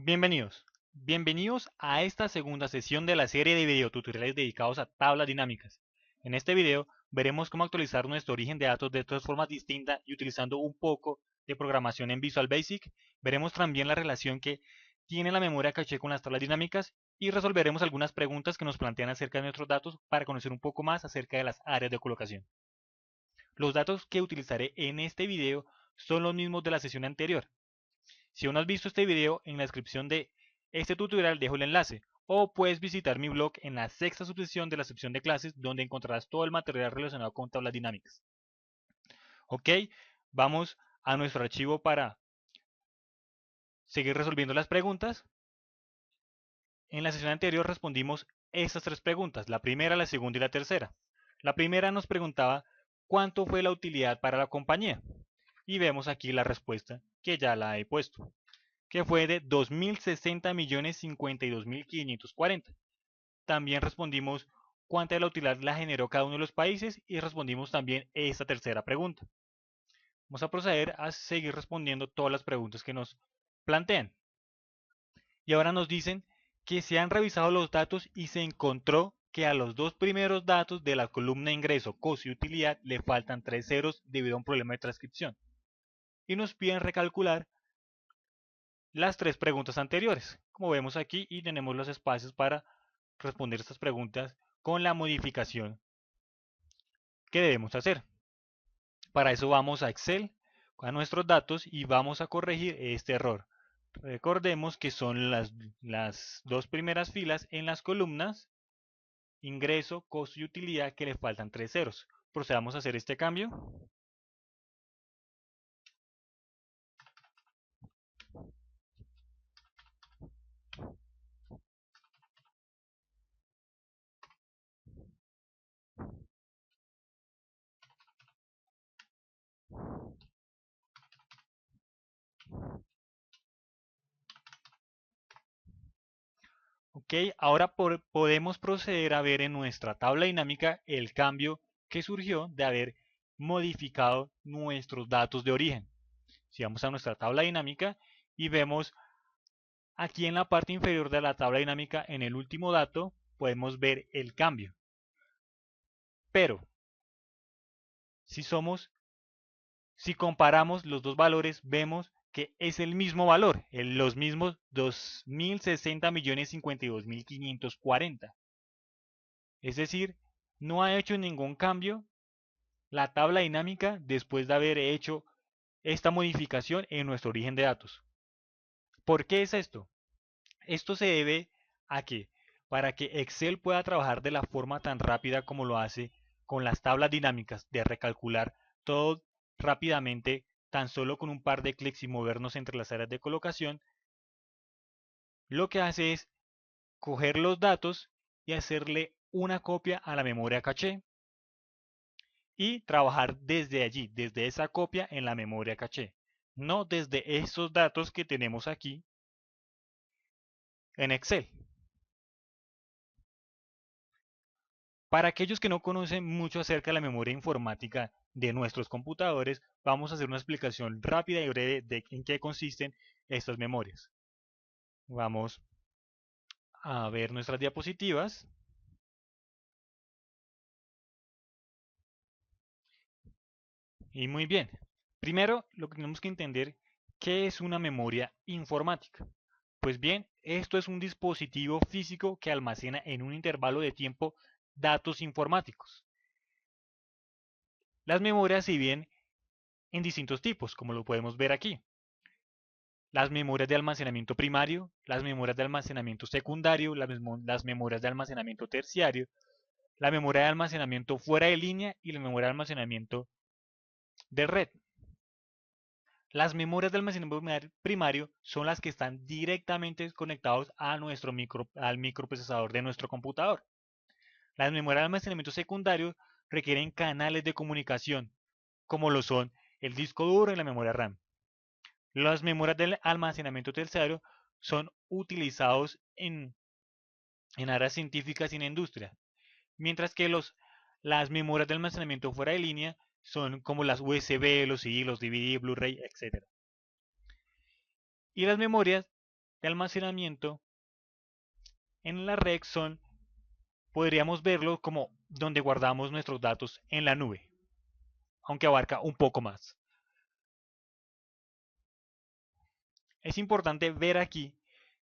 Bienvenidos a esta segunda sesión de la serie de videotutoriales dedicados a tablas dinámicas. En este video veremos cómo actualizar nuestro origen de datos de dos formas distintas y utilizando un poco de programación en Visual Basic. Veremos también la relación que tiene la memoria caché con las tablas dinámicas y resolveremos algunas preguntas que nos plantean acerca de nuestros datos para conocer un poco más acerca de las áreas de colocación. Los datos que utilizaré en este video son los mismos de la sesión anterior. Si aún no has visto este video, en la descripción de este tutorial dejo el enlace, o puedes visitar mi blog en la sexta subsección de la sección de clases, donde encontrarás todo el material relacionado con tablas dinámicas. Ok, vamos a nuestro archivo para seguir resolviendo las preguntas. En la sesión anterior respondimos estas tres preguntas, la primera, la segunda y la tercera. La primera nos preguntaba cuánto fue la utilidad para la compañía, y vemos aquí la respuesta que ya la he puesto, que fue de 2.060.052.540. También respondimos cuánta de la utilidad la generó cada uno de los países y respondimos también esta tercera pregunta. Vamos a proceder a seguir respondiendo todas las preguntas que nos plantean. Y ahora nos dicen que se han revisado los datos y se encontró que a los dos primeros datos de la columna ingreso, costo y utilidad le faltan 3 ceros debido a un problema de transcripción. Y nos piden recalcular las tres preguntas anteriores, como vemos aquí, y tenemos los espacios para responder estas preguntas con la modificación que debemos hacer. Para eso vamos a Excel, a nuestros datos y vamos a corregir este error. Recordemos que son las dos primeras filas en las columnas, ingreso, costo y utilidad, que le faltan 3 ceros. Procedamos a hacer este cambio. Ok, ahora podemos proceder a ver en nuestra tabla dinámica el cambio que surgió de haber modificado nuestros datos de origen. Si vamos a nuestra tabla dinámica y vemos aquí en la parte inferior de la tabla dinámica, en el último dato, podemos ver el cambio. Pero, si comparamos los dos valores, vemos que es el mismo valor, los mismos 2.060.052.540. Es decir, no ha hecho ningún cambio la tabla dinámica después de haber hecho esta modificación en nuestro origen de datos. ¿Por qué es esto? Esto se debe a que para que Excel pueda trabajar de la forma tan rápida como lo hace con las tablas dinámicas de recalcular todo rápidamente, tan solo con un par de clics y movernos entre las áreas de colocación, lo que hace es coger los datos y hacerle una copia a la memoria caché y trabajar desde allí, desde esa copia en la memoria caché, no desde esos datos que tenemos aquí en Excel. Para aquellos que no conocen mucho acerca de la memoria informática de nuestros computadores, vamos a hacer una explicación rápida y breve de en qué consisten estas memorias. Vamos a ver nuestras diapositivas. Y muy bien. Primero, lo que tenemos que entender, ¿qué es una memoria informática? Pues bien, esto es un dispositivo físico que almacena en un intervalo de tiempo datos informáticos. Las memorias se dividen en distintos tipos, como lo podemos ver aquí. Las memorias de almacenamiento primario, las memorias de almacenamiento secundario, las memorias de almacenamiento terciario, la memoria de almacenamiento fuera de línea y la memoria de almacenamiento de red. Las memorias de almacenamiento primario son las que están directamente conectados a al microprocesador de nuestro computador. Las memorias de almacenamiento secundario requieren canales de comunicación, como lo son el disco duro y la memoria RAM. Las memorias del almacenamiento terciario son utilizados en áreas científicas y en la industria, mientras que las memorias de almacenamiento fuera de línea son como las USB, los CD, los DVD, Blu-ray, etc. Y las memorias de almacenamiento en la red podríamos verlo como donde guardamos nuestros datos en la nube, aunque abarca un poco más. Es importante ver aquí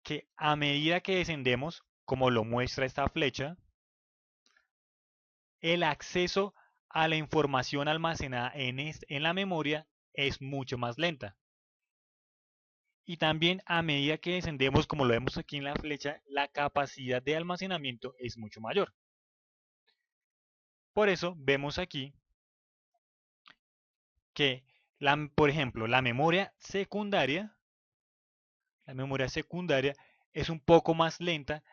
que a medida que descendemos, como lo muestra esta flecha, el acceso a la información almacenada en la memoria es mucho más lenta. Y también a medida que descendemos, como lo vemos aquí en la flecha, la capacidad de almacenamiento es mucho mayor. Por eso vemos aquí que, por ejemplo, la memoria secundaria es un poco más lenta,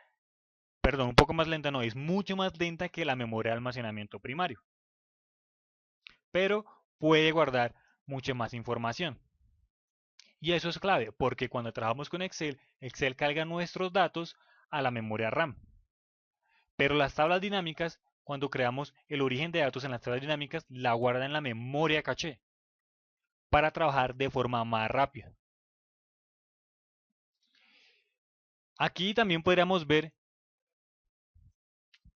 perdón, un poco más lenta no, es mucho más lenta que la memoria de almacenamiento primario, pero puede guardar mucha más información. Y eso es clave, porque cuando trabajamos con Excel, Excel carga nuestros datos a la memoria RAM. Pero las tablas dinámicas, cuando creamos el origen de datos en las tablas dinámicas, la guarda en la memoria caché para trabajar de forma más rápida. Aquí también podríamos ver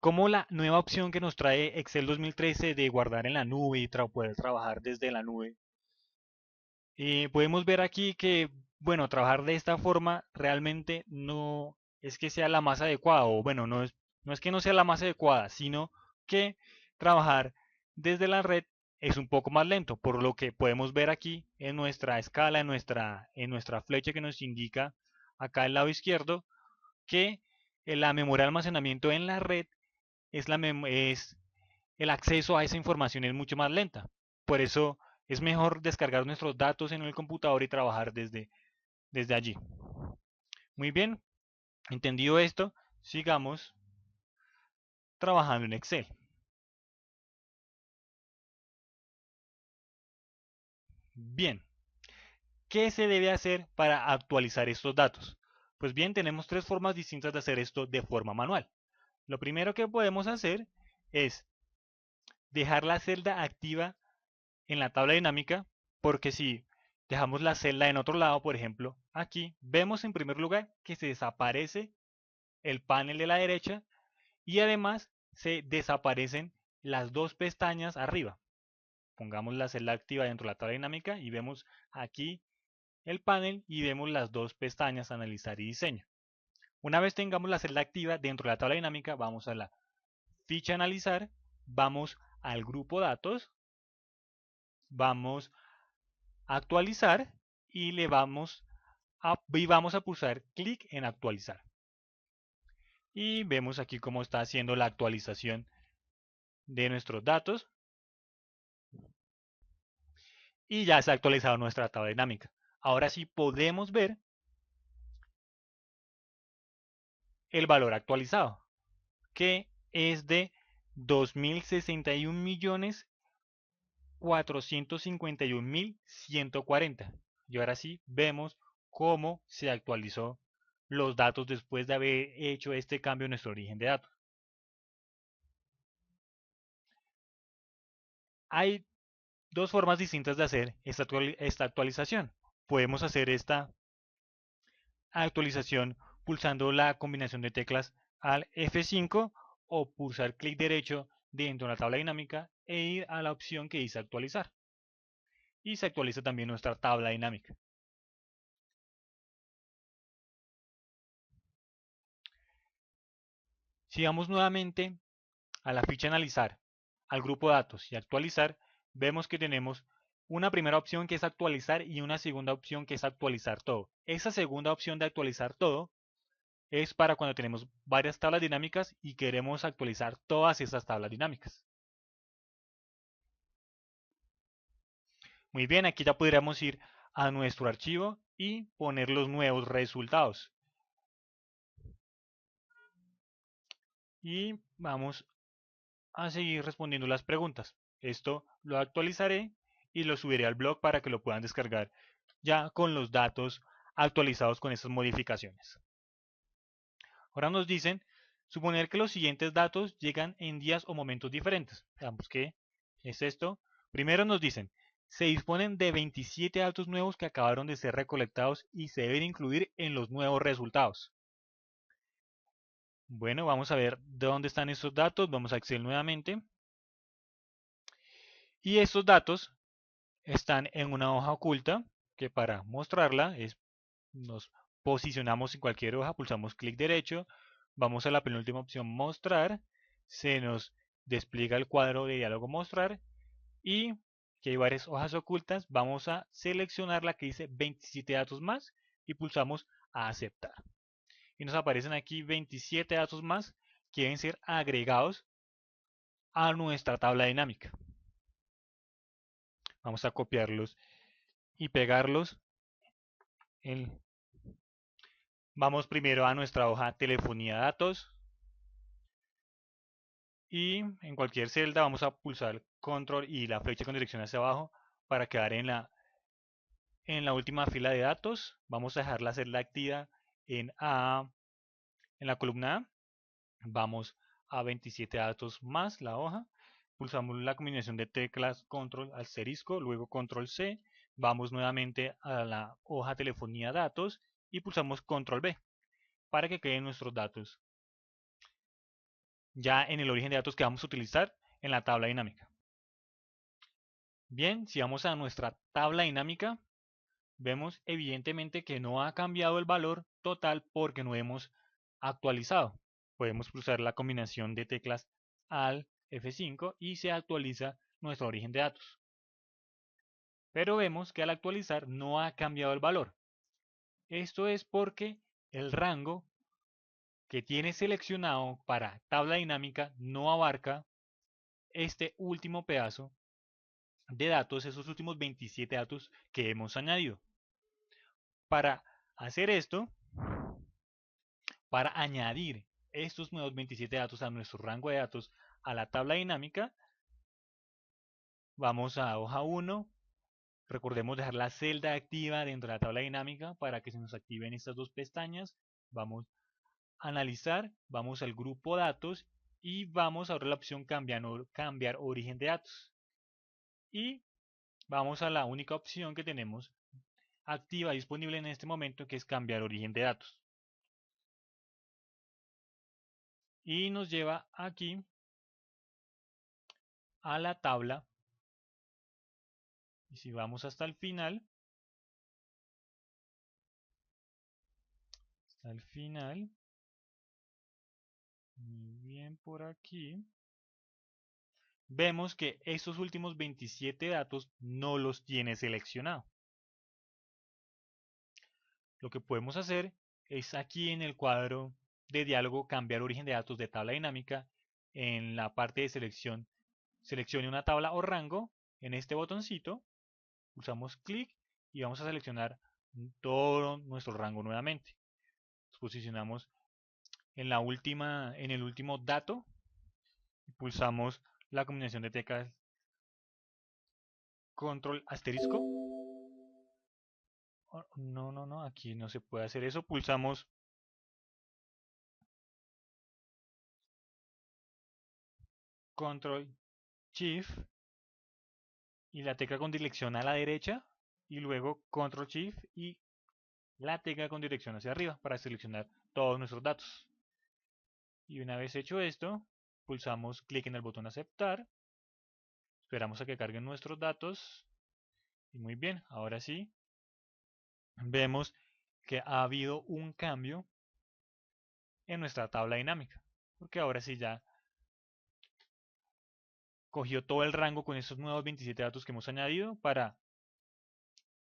cómo la nueva opción que nos trae Excel 2013 de guardar en la nube y poder trabajar desde la nube. Podemos ver aquí que, bueno, trabajar de esta forma realmente no es que sea la más adecuada, o bueno, no es que no sea la más adecuada, sino que trabajar desde la red es un poco más lento, por lo que podemos ver aquí en nuestra escala, en nuestra flecha que nos indica acá al lado izquierdo, que la memoria de almacenamiento en la red es el acceso a esa información es mucho más lenta. Por eso es mejor descargar nuestros datos en el computador y trabajar desde allí. Muy bien, entendido esto, sigamos trabajando en Excel. Bien, ¿qué se debe hacer para actualizar estos datos? Pues bien, tenemos tres formas distintas de hacer esto de forma manual. Lo primero que podemos hacer es dejar la celda activa en la tabla dinámica, porque si dejamos la celda en otro lado, por ejemplo, aquí vemos en primer lugar que se desaparece el panel de la derecha y además se desaparecen las dos pestañas arriba. Pongamos la celda activa dentro de la tabla dinámica y vemos aquí el panel y vemos las dos pestañas analizar y diseño. Una vez tengamos la celda activa dentro de la tabla dinámica, vamos a la ficha analizar, vamos al grupo datos, vamos a actualizar y vamos a pulsar clic en actualizar. Y vemos aquí cómo está haciendo la actualización de nuestros datos. Y ya se ha actualizado nuestra tabla dinámica. Ahora sí podemos ver el valor actualizado, que es de 2.061.451.140. Y ahora sí vemos cómo se actualizó los datos después de haber hecho este cambio en nuestro origen de datos. Hay dos formas distintas de hacer esta actualización. Podemos hacer esta actualización pulsando la combinación de teclas al F5 o pulsar clic derecho dentro de la tabla dinámica e ir a la opción que dice actualizar. Y se actualiza también nuestra tabla dinámica. Si vamos nuevamente a la ficha analizar, al grupo datos y actualizar, vemos que tenemos una primera opción que es actualizar y una segunda opción que es actualizar todo. Esa segunda opción de actualizar todo es para cuando tenemos varias tablas dinámicas y queremos actualizar todas esas tablas dinámicas. Muy bien, aquí ya podríamos ir a nuestro archivo y poner los nuevos resultados. Y vamos a seguir respondiendo las preguntas. Esto lo actualizaré y lo subiré al blog para que lo puedan descargar ya con los datos actualizados con estas modificaciones. Ahora nos dicen, suponer que los siguientes datos llegan en días o momentos diferentes. Veamos qué es esto. Primero nos dicen, Se disponen de 27 datos nuevos que acabaron de ser recolectados y se deben incluir en los nuevos resultados. Bueno, vamos a ver de dónde están estos datos. Vamos a Excel nuevamente. Y estos datos están en una hoja oculta que para mostrarla nos posicionamos en cualquier hoja, pulsamos clic derecho, vamos a la penúltima opción mostrar, se nos despliega el cuadro de diálogo mostrar y que hay varias hojas ocultas, vamos a seleccionar la que dice 27 datos más y pulsamos a aceptar. Y nos aparecen aquí 27 datos más que deben ser agregados a nuestra tabla dinámica. Vamos a copiarlos y pegarlos. Vamos primero a nuestra hoja telefonía datos y en cualquier celda vamos a pulsar control y la flecha con dirección hacia abajo para quedar en la última fila de datos. Vamos a dejar la celda activa en la columna A. Vamos a 27 datos más la hoja. Pulsamos la combinación de teclas control asterisco, luego control C. Vamos nuevamente a la hoja telefonía datos y pulsamos control B para que queden nuestros datos ya en el origen de datos que vamos a utilizar en la tabla dinámica. Bien, si vamos a nuestra tabla dinámica, vemos evidentemente que no ha cambiado el valor total porque no hemos actualizado. Podemos pulsar la combinación de teclas Alt F5 y se actualiza nuestro origen de datos. Pero vemos que al actualizar no ha cambiado el valor. Esto es porque el rango que tiene seleccionado para tabla dinámica no abarca este último pedazo de datos, esos últimos 27 datos que hemos añadido. Para hacer esto, para añadir estos nuevos 27 datos a nuestro rango de datos a la tabla dinámica, vamos a hoja 1. Recordemos dejar la celda activa dentro de la tabla dinámica para que se nos activen estas dos pestañas. Vamos a analizar, vamos al grupo datos y vamos a abrir la opción cambiar origen de datos. Y vamos a la única opción que tenemos activa disponible en este momento, que es cambiar origen de datos. Y nos lleva aquí a la tabla. Y si vamos hasta el final, muy bien por aquí, vemos que estos últimos 27 datos no los tiene seleccionado. Lo que podemos hacer es aquí en el cuadro de diálogo cambiar origen de datos de tabla dinámica, en la parte de selección, seleccione una tabla o rango, en este botoncito, pulsamos clic y vamos a seleccionar todo nuestro rango nuevamente. Nos posicionamos en el último dato y pulsamos la combinación de teclas control asterisco. Oh, no, aquí no se puede hacer eso. Pulsamos control shift y la tecla con dirección a la derecha y luego control shift y la tecla con dirección hacia arriba para seleccionar todos nuestros datos. Y una vez hecho esto, pulsamos clic en el botón aceptar, esperamos a que carguen nuestros datos y muy bien, ahora sí vemos que ha habido un cambio en nuestra tabla dinámica, porque ahora sí ya cogió todo el rango con estos nuevos 27 datos que hemos añadido. Para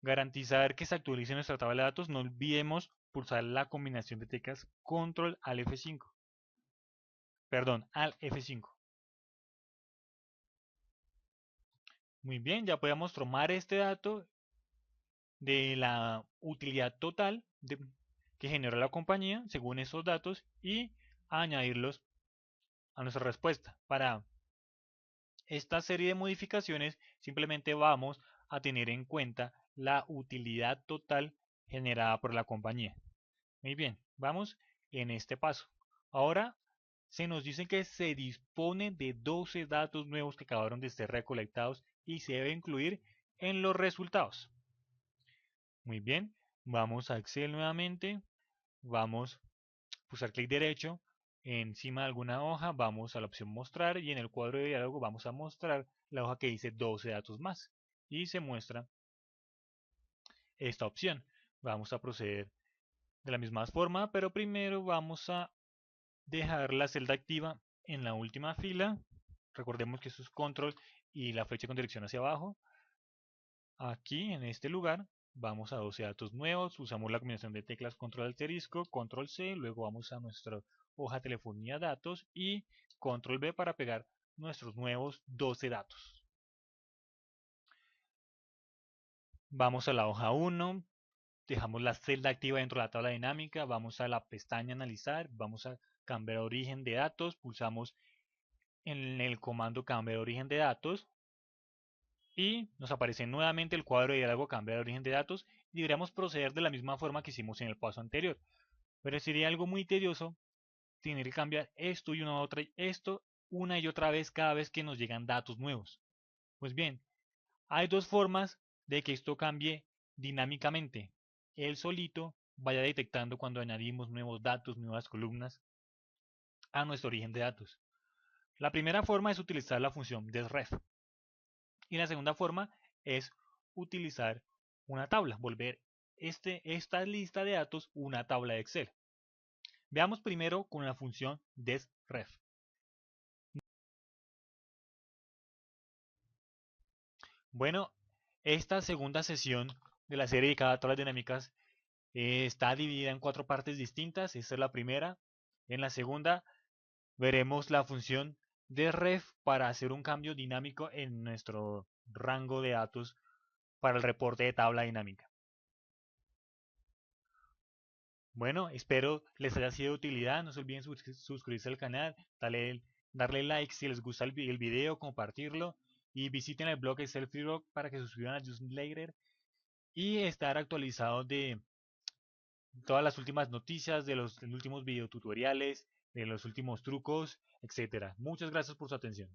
garantizar que se actualice nuestra tabla de datos, no olvidemos pulsar la combinación de teclas control al F5. Perdón, al F5. Muy bien, ya podemos tomar este dato de la utilidad total que generó la compañía según esos datos y añadirlos a nuestra respuesta. Para esta serie de modificaciones simplemente vamos a tener en cuenta la utilidad total generada por la compañía. Muy bien, vamos en este paso. Ahora se nos dice que se dispone de 12 datos nuevos que acabaron de ser recolectados y se debe incluir en los resultados. Muy bien, vamos a Excel nuevamente, vamos a pulsar clic derecho, encima de alguna hoja vamos a la opción mostrar y en el cuadro de diálogo vamos a mostrar la hoja que dice 12 datos más y se muestra esta opción. Vamos a proceder de la misma forma, pero primero vamos a dejar la celda activa en la última fila. Recordemos que esto es control y la flecha con dirección hacia abajo. Aquí en este lugar vamos a 12 datos nuevos, usamos la combinación de teclas control asterisco, control C, luego vamos a nuestra hoja telefonía datos y control V para pegar nuestros nuevos 12 datos. Vamos a la hoja 1, dejamos la celda activa dentro de la tabla dinámica, vamos a la pestaña analizar, vamos a cambiar origen de datos, pulsamos en el comando cambiar origen de datos y nos aparece nuevamente el cuadro de diálogo cambiar origen de datos y deberíamos proceder de la misma forma que hicimos en el paso anterior. Pero sería algo muy tedioso tener que cambiar esto y una y otra vez cada vez que nos llegan datos nuevos. Pues bien, hay dos formas de que esto cambie dinámicamente. Él solito vaya detectando cuando añadimos nuevos datos, nuevas columnas a nuestro origen de datos. La primera forma es utilizar la función desref. Y la segunda forma es utilizar una tabla, volver esta lista de datos una tabla de Excel. Veamos primero con la función desref. Bueno, esta segunda sesión de la serie dedicada a tablas dinámicas está dividida en 4 partes distintas. Esta es la primera. En la segunda veremos la función desref para hacer un cambio dinámico en nuestro rango de datos para el reporte de tabla dinámica. Bueno, espero les haya sido de utilidad. No se olviden suscribirse al canal, darle like si les gusta el video, compartirlo y visiten el blog Excel Freeblog para que se suscriban a newsletter y estar actualizados de todas las últimas noticias, de los últimos videotutoriales, de los últimos trucos, etcétera. Muchas gracias por su atención.